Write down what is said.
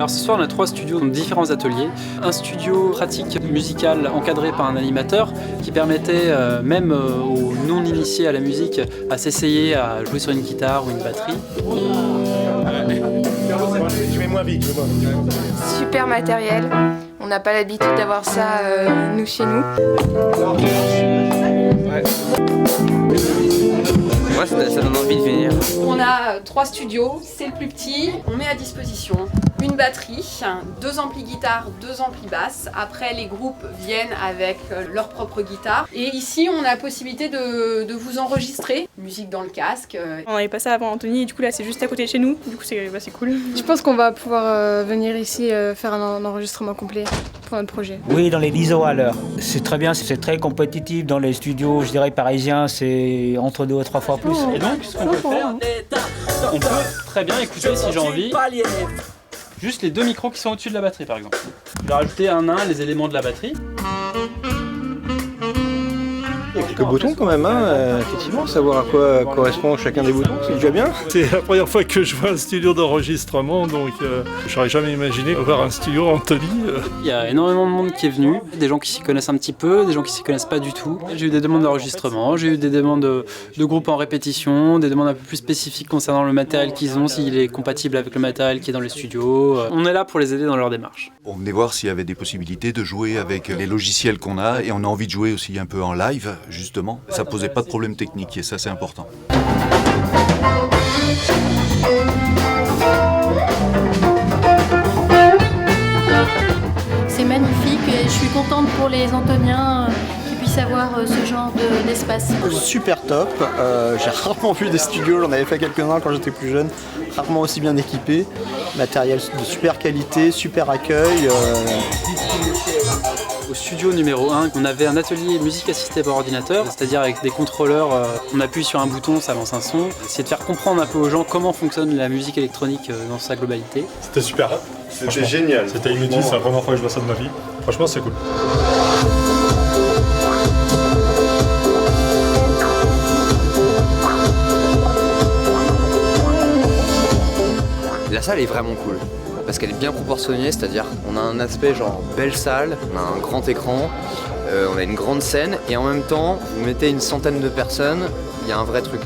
Alors ce soir on a 3 studios, donc différents ateliers. Un studio pratique musicale encadré par un animateur qui permettait même aux non-initiés à la musique à s'essayer à jouer sur une guitare ou une batterie. Je vais moins vite. Super matériel. On n'a pas l'habitude d'avoir ça nous chez nous. Moi, ça donne envie de venir. On a 3 studios, c'est le plus petit. On met à disposition une batterie, 2 amplis guitare, 2 amplis basse. Après, les groupes viennent avec leur propre guitare. Et ici, on a la possibilité de vous enregistrer. Musique dans le casque. On n'avait pas ça avant Anthony, et du coup là c'est juste à côté de chez nous, du coup c'est cool. Je pense qu'on va pouvoir venir ici faire un enregistrement complet pour notre projet. Oui, dans les 10 euros à l'heure. C'est très bien, c'est très compétitif. Dans les studios, je dirais parisiens, c'est entre 2 à 3 fois plus. Et donc ce qu'on peut faire, on peut très bien écouter si j'ai envie. Juste les 2 micros qui sont au-dessus de la batterie par exemple. Je vais rajouter un à un les éléments de la batterie. Il y a quelques boutons quand même, effectivement, savoir à quoi correspond chacun des boutons, c'est déjà bien. C'est la première fois que je vois un studio d'enregistrement, donc j'aurais jamais imaginé voir un studio Anthony. Il y a énormément de monde qui est venu, des gens qui s'y connaissent un petit peu, des gens qui s'y connaissent pas du tout. J'ai eu des demandes d'enregistrement, j'ai eu des demandes de groupes en répétition, des demandes un peu plus spécifiques concernant le matériel qu'ils ont, s'il est compatible avec le matériel qui est dans les studios. On est là pour les aider dans leur démarche. On venait voir s'il y avait des possibilités de jouer avec les logiciels qu'on a et on a envie de jouer aussi un peu en live, justement. Ça posait pas de problème technique et ça c'est important. C'est magnifique et je suis contente pour les Anthoniens qui puissent avoir ce genre d'espace. Super top, j'ai rarement vu des studios, j'en avais fait quelques-uns quand j'étais plus jeune, rarement aussi bien équipés, matériel de super qualité, super accueil. Au studio numéro 1, on avait un atelier musique assistée par ordinateur, c'est-à-dire avec des contrôleurs, on appuie sur un bouton, ça lance un son. C'est de faire comprendre un peu aux gens comment fonctionne la musique électronique dans sa globalité. C'était super. C'était génial. C'était inutile, c'est la première fois que je vois ça de ma vie. Franchement, c'est cool. La salle est vraiment cool. Parce qu'elle est bien proportionnée, c'est-à-dire on a un aspect genre belle salle, on a un grand écran, on a une grande scène et en même temps vous mettez une centaine de personnes, il y a un vrai truc.